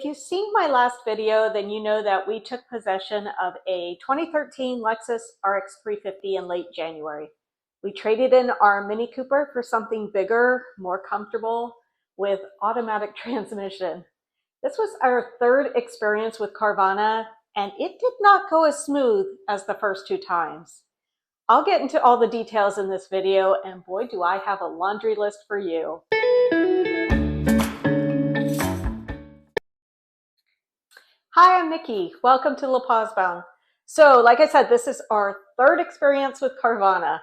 you've seen my last video, then you know that we took possession of a 2013 Lexus RX350 in late January. We traded in our Mini Cooper for something bigger, more comfortable, with automatic transmission. This was our third experience with Carvana, and it did not go as smooth as the first two times. I'll get into all the details in this video, and boy, do I have a laundry list for you. Hi, I'm Nikki. Welcome to La Paz Bound. So, like I said, this is our third experience with Carvana.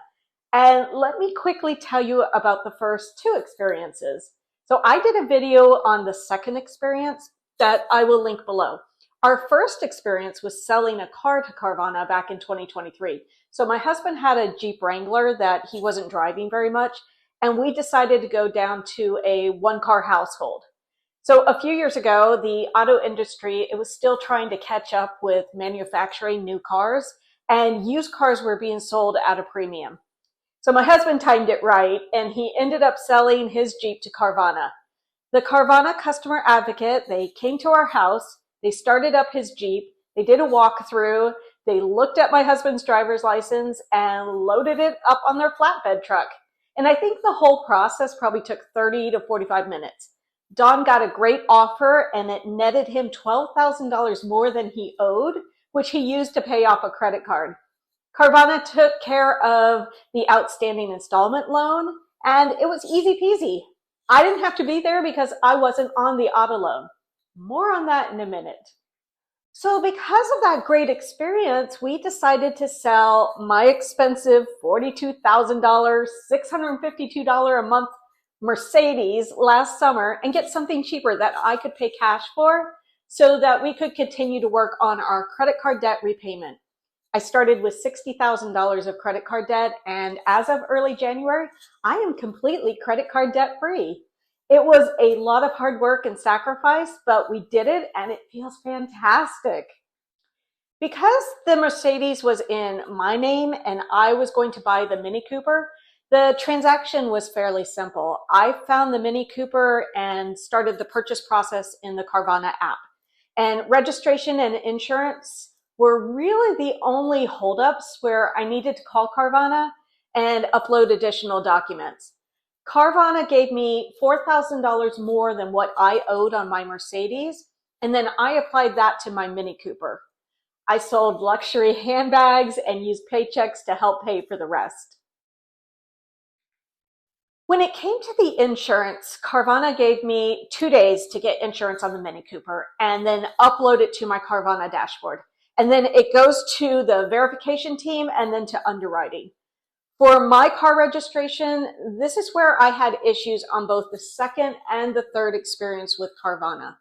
And let me quickly tell you about the first two experiences. So I did a video on the second experience that I will link below. Our first experience was selling a car to Carvana back in 2023. So my husband had a Jeep Wrangler that he wasn't driving very much, and we decided to go down to a one-car household. So a few years ago, the auto industry, it was still trying to catch up with manufacturing new cars, and used cars were being sold at a premium. So my husband timed it right, and he ended up selling his Jeep to Carvana. The Carvana customer advocate, they came to our house, they started up his Jeep, they did a walkthrough, they looked at my husband's driver's license and loaded it up on their flatbed truck. And I think the whole process probably took 30 to 45 minutes. Don got a great offer, and it netted him $12,000 more than he owed, which he used to pay off a credit card. Carvana took care of the outstanding installment loan, and it was easy peasy. I didn't have to be there because I wasn't on the auto loan. More on that in a minute. So because of that great experience, we decided to sell my expensive $42,000, $652 a month Mercedes last summer and get something cheaper that I could pay cash for so that we could continue to work on our credit card debt repayment. I started with $60,000 of credit card debt, and as of early January, I am completely credit card debt free. It was a lot of hard work and sacrifice, but we did it, and it feels fantastic. Because the Mercedes was in my name and I was going to buy the Mini Cooper, the transaction was fairly simple. I found the Mini Cooper and started the purchase process in the Carvana app. And registration and insurance were really the only holdups where I needed to call Carvana and upload additional documents. Carvana gave me $4,000 more than what I owed on my Mercedes, and then I applied that to my Mini Cooper. I sold luxury handbags and used paychecks to help pay for the rest. When it came to the insurance, Carvana gave me 2 days to get insurance on the Mini Cooper and then upload it to my Carvana dashboard. And then it goes to the verification team and then to underwriting. For my car registration, this is where I had issues on both the second and the third experience with Carvana.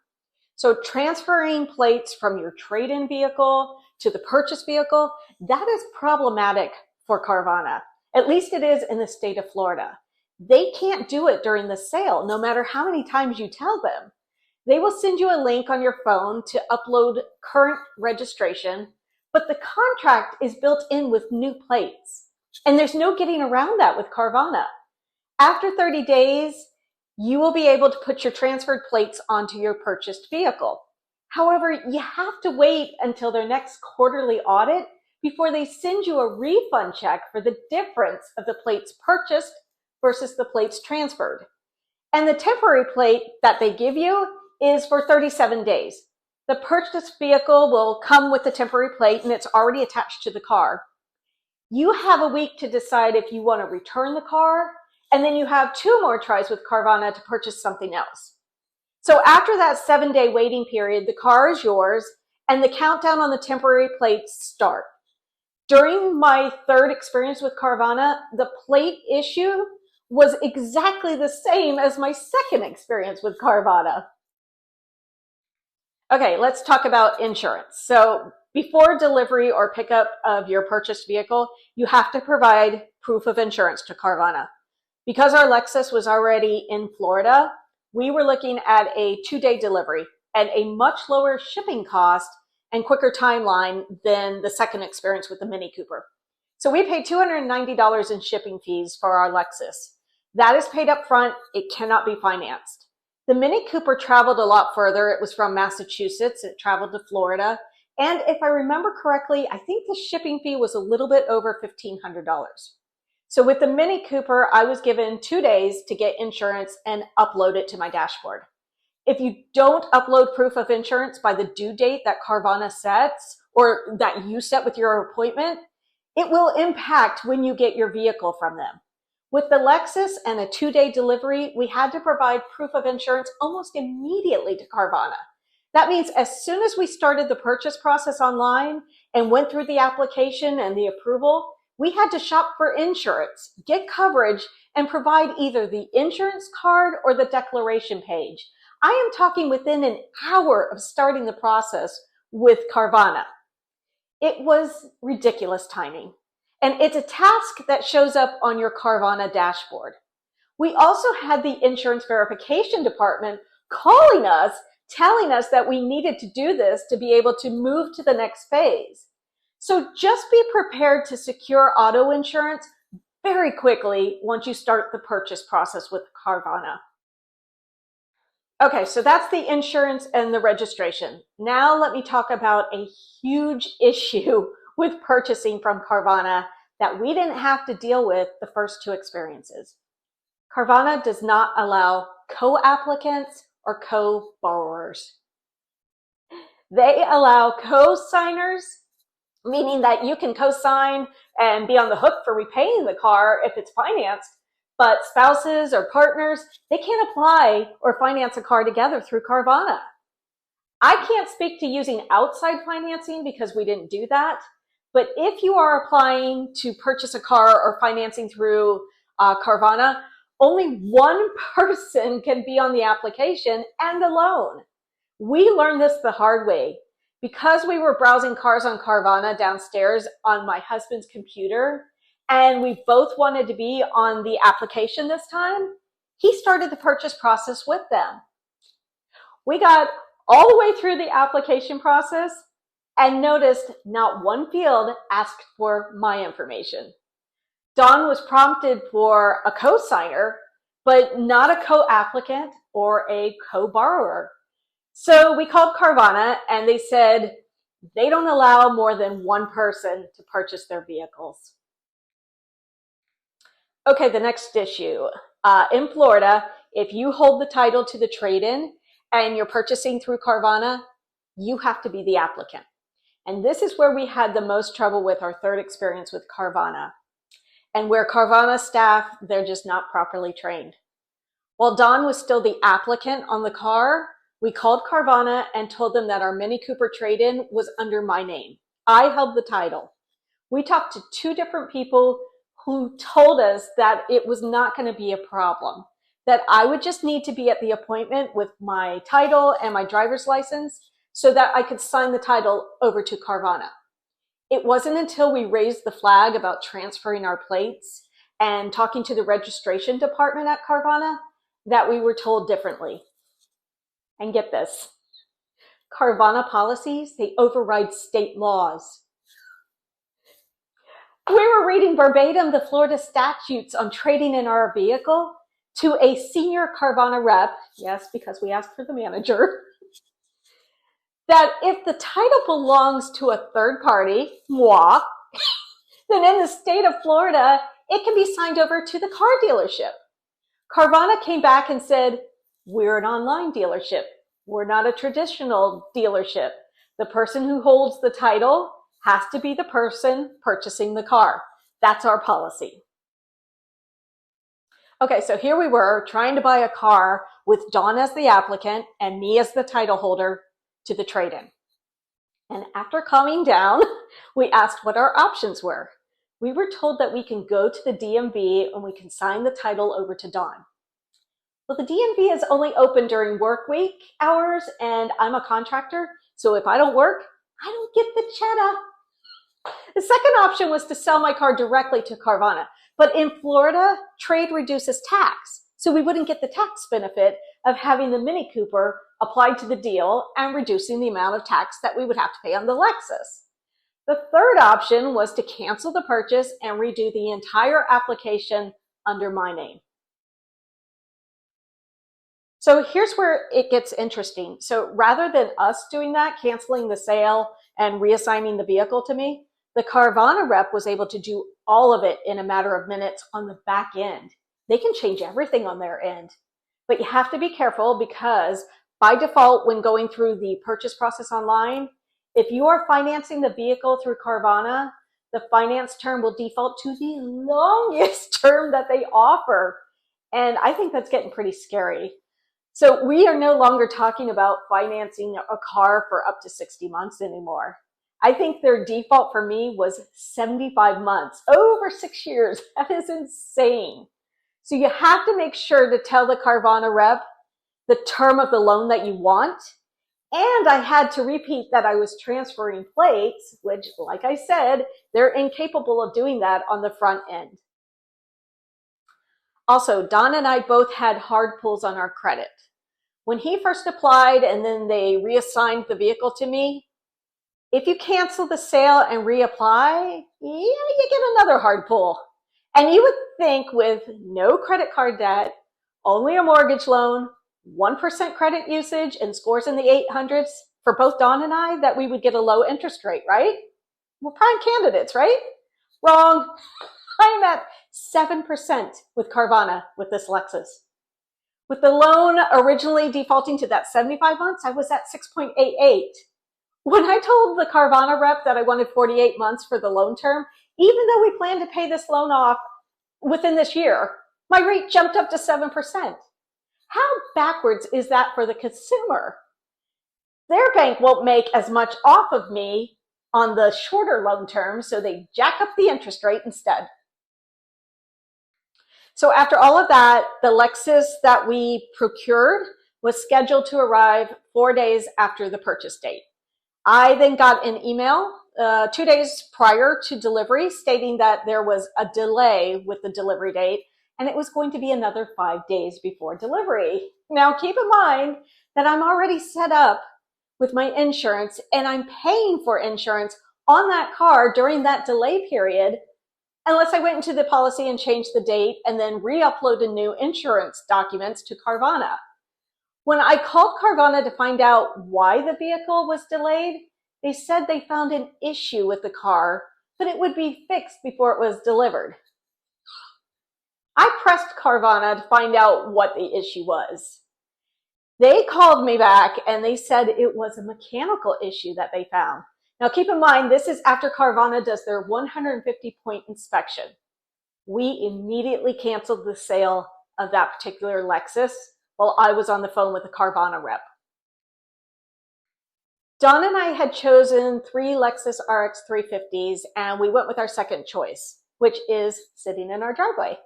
So transferring plates from your trade-in vehicle to the purchase vehicle, that is problematic for Carvana. At least it is in the state of Florida. They can't do it during the sale, no matter how many times you tell them. They will send you a link on your phone to upload current registration, but the contract is built in with new plates. And there's no getting around that with Carvana. After 30 days, you will be able to put your transferred plates onto your purchased vehicle. However, you have to wait until their next quarterly audit before they send you a refund check for the difference of the plates purchased versus the plates transferred. And the temporary plate that they give you is for 37 days. The purchased vehicle will come with the temporary plate, and it's already attached to the car. You have a week to decide if you want to return the car, and then you have 2 more tries with Carvana to purchase something else. So after that 7-day waiting period, the car is yours, and the countdown on the temporary plates start. During my third experience with Carvana, the plate issue was exactly the same as my second experience with Carvana. Okay, let's talk about insurance. So before delivery or pickup of your purchased vehicle, you have to provide proof of insurance to Carvana. Because our Lexus was already in Florida, we were looking at a 2-day delivery and a much lower shipping cost and quicker timeline than the second experience with the Mini Cooper. So we paid $290 in shipping fees for our Lexus. That is paid up front. It cannot be financed. The Mini Cooper traveled a lot further. It was from Massachusetts. It traveled to Florida. And if I remember correctly, I think the shipping fee was a little bit over $1,500. So with the Mini Cooper, I was given 2 days to get insurance and upload it to my dashboard. If you don't upload proof of insurance by the due date that Carvana sets or that you set with your appointment, it will impact when you get your vehicle from them. With the Lexus and a 2-day delivery, we had to provide proof of insurance almost immediately to Carvana. That means as soon as we started the purchase process online and went through the application and the approval, we had to shop for insurance, get coverage, and provide either the insurance card or the declaration page. I am talking within an hour of starting the process with Carvana. It was ridiculous timing, and it's a task that shows up on your Carvana dashboard. We also had the insurance verification department calling us, telling us that we needed to do this to be able to move to the next phase. So just be prepared to secure auto insurance very quickly once you start the purchase process with Carvana. Okay, so that's the insurance and the registration. Now let me talk about a huge issue with purchasing from Carvana that we didn't have to deal with the first 2 experiences. Carvana does not allow co-applicants or co-borrowers. They allow co-signers, meaning that you can co-sign and be on the hook for repaying the car if it's financed, but spouses or partners, they can't apply or finance a car together through Carvana. I can't speak to using outside financing because we didn't do that, but if you are applying to purchase a car or financing through Carvana, only one person can be on the application and the loan. We learned this the hard way. Because we were browsing cars on Carvana downstairs on my husband's computer, and we both wanted to be on the application this time, he started the purchase process with them. We got all the way through the application process and noticed not one field asked for my information. Don was prompted for a co-signer, but not a co-applicant or a co-borrower. So we called Carvana and they said they don't allow more than one person to purchase their vehicles. Okay, the next issue. In Florida, if you hold the title to the trade-in and you're purchasing through Carvana, you have to be the applicant. And this is where we had the most trouble with our third experience with Carvana, and where Carvana staff, they're just not properly trained. While Don was still the applicant on the car, we called Carvana and told them that our Mini Cooper trade-in was under my name. I held the title. We talked to 2 different people who told us that it was not going to be a problem, that I would just need to be at the appointment with my title and my driver's license so that I could sign the title over to Carvana. It wasn't until we raised the flag about transferring our plates and talking to the registration department at Carvana that we were told differently. And get this, Carvana policies, they override state laws. We were reading verbatim the Florida statutes on trading in our vehicle to a senior Carvana rep, yes, because we asked for the manager, that if the title belongs to a third party, moi, then in the state of Florida, it can be signed over to the car dealership. Carvana came back and said, we're an online dealership. We're not a traditional dealership. The person who holds the title has to be the person purchasing the car. That's our policy. Okay, so here we were trying to buy a car with Dawn as the applicant and me as the title holder to the trade-in. And after calming down, we asked what our options were. We were told that we can go to the DMV and we can sign the title over to Dawn. Well, the DMV is only open during work week hours, and I'm a contractor, so if I don't work, I don't get the cheddar. The second option was to sell my car directly to Carvana, but in Florida, trade reduces tax, so we wouldn't get the tax benefit of having the Mini Cooper applied to the deal and reducing the amount of tax that we would have to pay on the Lexus. The third option was to cancel the purchase and redo the entire application under my name. So here's where it gets interesting. So rather than us doing that, canceling the sale and reassigning the vehicle to me, the Carvana rep was able to do all of it in a matter of minutes on the back end. They can change everything on their end. But you have to be careful because by default, when going through the purchase process online, if you are financing the vehicle through Carvana, the finance term will default to the longest term that they offer. And I think that's getting pretty scary. So we are no longer talking about financing a car for up to 60 months anymore. I think their default for me was 75 months, over 6 years. That is insane. So you have to make sure to tell the Carvana rep the term of the loan that you want. And I had to repeat that I was transferring plates, which, like I said, they're incapable of doing that on the front end. Also, Don and I both had hard pulls on our credit. When he first applied and then they reassigned the vehicle to me, if you cancel the sale and reapply, you get another hard pull. And you would think with no credit card debt, only a mortgage loan, 1% credit usage, and scores in the 800s for both Don and I, that we would get a low interest rate, right? We're prime candidates, right? Wrong. I'm at 7% with Carvana with this Lexus. With the loan originally defaulting to that 75 months, I was at 6.88. When I told the Carvana rep that I wanted 48 months for the loan term, even though we planned to pay this loan off within this year, my rate jumped up to 7%. How backwards is that for the consumer? Their bank won't make as much off of me on the shorter loan term, so they jack up the interest rate instead. So after all of that, the Lexus that we procured was scheduled to arrive 4 days after the purchase date. I then got an email 2 days prior to delivery stating that there was a delay with the delivery date and it was going to be another 5 days before delivery. Now keep in mind that I'm already set up with my insurance and I'm paying for insurance on that car during that delay period, unless I went into the policy and changed the date and then re-uploaded new insurance documents to Carvana. When I called Carvana to find out why the vehicle was delayed, they said they found an issue with the car, but it would be fixed before it was delivered. I pressed Carvana to find out what the issue was. They called me back and they said it was a mechanical issue that they found. Now keep in mind, this is after Carvana does their 150-point inspection. We immediately canceled the sale of that particular Lexus while I was on the phone with the Carvana rep. Don and I had chosen 3 Lexus RX350s and we went with our second choice, which is sitting in our driveway.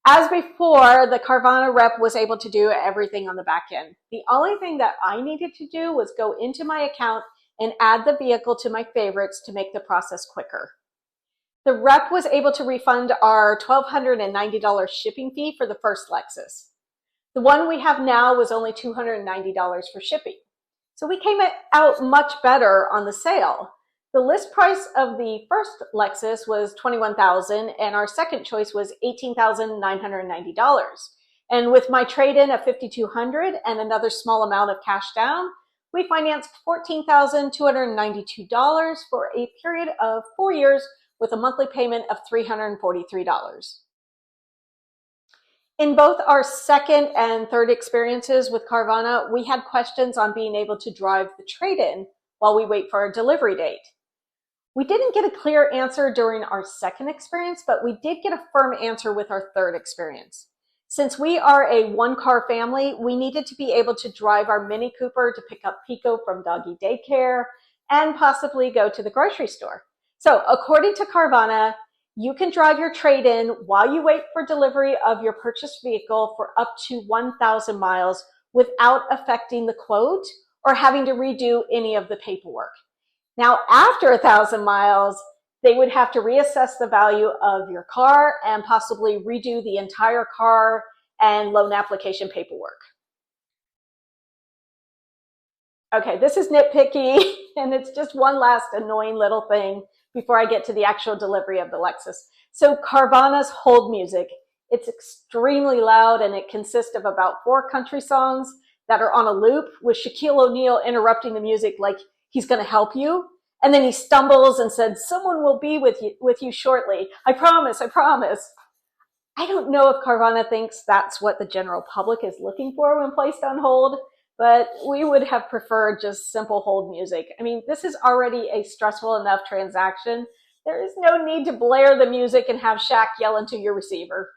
As before, the Carvana rep was able to do everything on the back end. The only thing that I needed to do was go into my account and add the vehicle to my favorites to make the process quicker. The rep was able to refund our $1,290 shipping fee for the first Lexus. The one we have now was only $290 for shipping. So we came out much better on the sale. The list price of the first Lexus was $21,000 and our second choice was $18,990. And with my trade-in of $5,200 and another small amount of cash down, we financed $14,292 for a period of 4 years with a monthly payment of $343. In both our second and third experiences with Carvana, we had questions on being able to drive the trade-in while we wait for our delivery date. We didn't get a clear answer during our second experience, but we did get a firm answer with our third experience. Since we are a one-car family, we needed to be able to drive our Mini Cooper to pick up Pico from doggy daycare and possibly go to the grocery store. So according to Carvana, you can drive your trade-in while you wait for delivery of your purchased vehicle for up to 1,000 miles without affecting the quote or having to redo any of the paperwork. Now, after 1,000 miles, they would have to reassess the value of your car and possibly redo the entire car and loan application paperwork. Okay, this is nitpicky, and it's just one last annoying little thing before I get to the actual delivery of the Lexus. So Carvana's hold music It's extremely loud, and it consists of about 4 country songs that are on a loop with Shaquille O'Neal interrupting the music like he's going to help you. And then he stumbles and said, "Someone will be with you shortly. I promise, I promise." I don't know if Carvana thinks that's what the general public is looking for when placed on hold, but we would have preferred just simple hold music. I mean, this is already a stressful enough transaction. There is no need to blare the music and have Shaq yell into your receiver.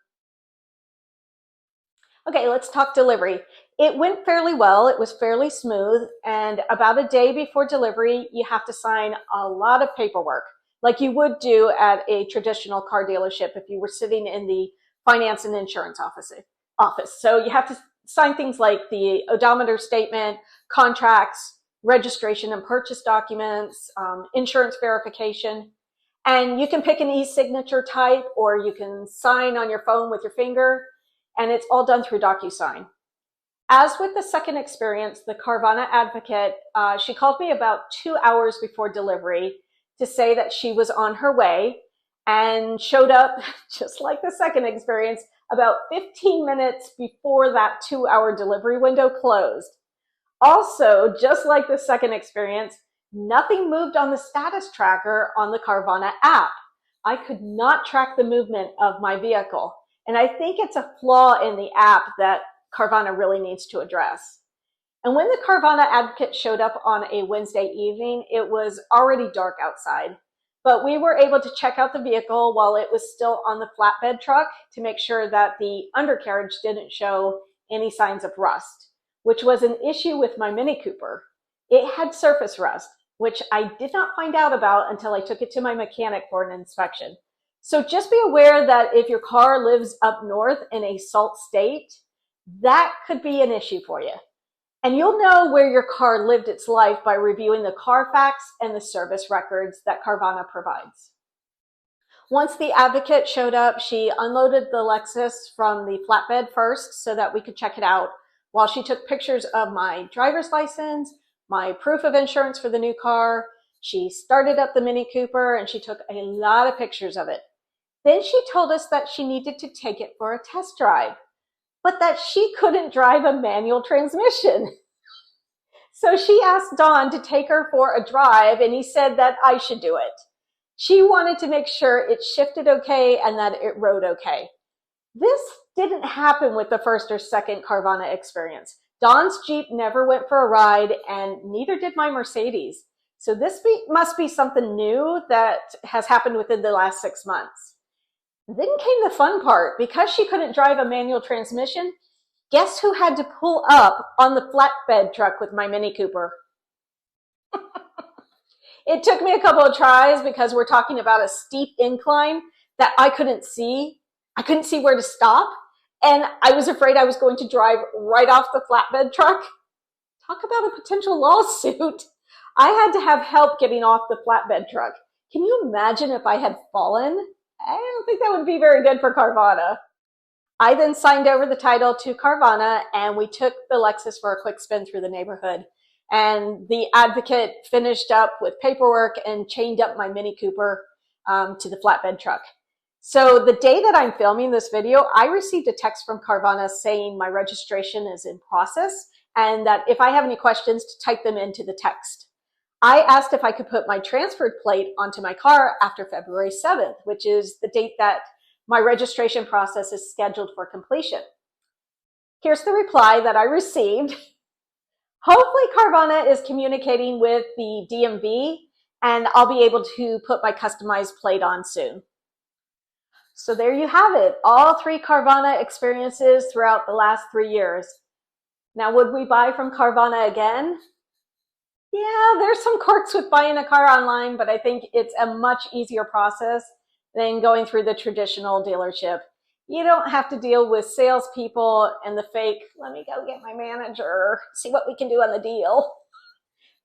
Okay, let's talk delivery. It went fairly well. It was fairly smooth. And about a day before delivery, you have to sign a lot of paperwork, like you would do at a traditional car dealership if you were sitting in the finance and insurance office. So you have to sign things like the odometer statement, contracts, registration and purchase documents, insurance verification. And you can pick an e-signature type, or you can sign on your phone with your finger, and it's all done through DocuSign. As with the second experience, the Carvana advocate, she called me about 2 hours before delivery to say that she was on her way, and showed up, just like the second experience, about 15 minutes before that 2-hour delivery window closed. Also, just like the second experience, nothing moved on the status tracker on the Carvana app. I could not track the movement of my vehicle. And I think it's a flaw in the app that Carvana really needs to address. And when the Carvana advocate showed up on a Wednesday evening, it was already dark outside. But we were able to check out the vehicle while it was still on the flatbed truck to make sure that the undercarriage didn't show any signs of rust, which was an issue with my Mini Cooper. It had surface rust, which I did not find out about until I took it to my mechanic for an inspection. So just be aware that if your car lives up north in a salt state, that could be an issue for you. And you'll know where your car lived its life by reviewing the Carfax and the service records that Carvana provides. Once the advocate showed up, she unloaded the Lexus from the flatbed first so that we could check it out, while she took pictures of my driver's license, my proof of insurance for the new car. She started up the Mini Cooper, and she took a lot of pictures of it. Then she told us that she needed to take it for a test drive, but that she couldn't drive a manual transmission. So she asked Don to take her for a drive, and he said that I should do it. She wanted to make sure it shifted okay and that it rode okay. This didn't happen with the first or second Carvana experience. Don's Jeep never went for a ride, and neither did my Mercedes. So this must be something new that has happened within the last 6 months. Then came the fun part. Because she couldn't drive a manual transmission, guess who had to pull up on the flatbed truck with my Mini Cooper? It took me a couple of tries because we're talking about a steep incline that I couldn't see. I couldn't see where to stop, and I was afraid I was going to drive right off the flatbed truck. Talk about a potential lawsuit. I had to have help getting off the flatbed truck. Can you imagine if I had fallen? I don't think that would be very good for Carvana. I then signed over the title to Carvana, and we took the Lexus for a quick spin through the neighborhood. And the advocate finished up with paperwork and chained up my Mini Cooper to the flatbed truck. So the day that I'm filming this video, I received a text from Carvana saying my registration is in process, and that if I have any questions, to type them into the text. I asked if I could put my transferred plate onto my car after February 7th, which is the date that my registration process is scheduled for completion. Here's the reply that I received. Hopefully Carvana is communicating with the DMV, and I'll be able to put my customized plate on soon. So there you have it, all 3 Carvana experiences throughout the last 3 years. Now, would we buy from Carvana again? Yeah, there's some quirks with buying a car online, but I think it's a much easier process than going through the traditional dealership. You don't have to deal with salespeople and the fake, let me go get my manager, see what we can do on the deal.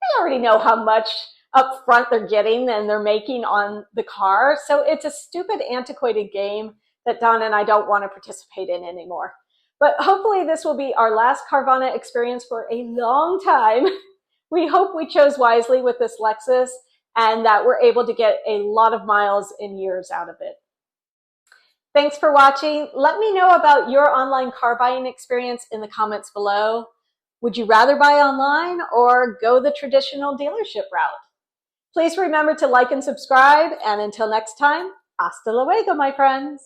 They already know how much up front they're getting and they're making on the car. So it's a stupid, antiquated game that Don and I don't want to participate in anymore. But hopefully this will be our last Carvana experience for a long time. We hope we chose wisely with this Lexus and that we're able to get a lot of miles and years out of it. Thanks for watching. Let me know about your online car buying experience in the comments below. Would you rather buy online or go the traditional dealership route? Please remember to like and subscribe, and until next time, hasta luego, my friends.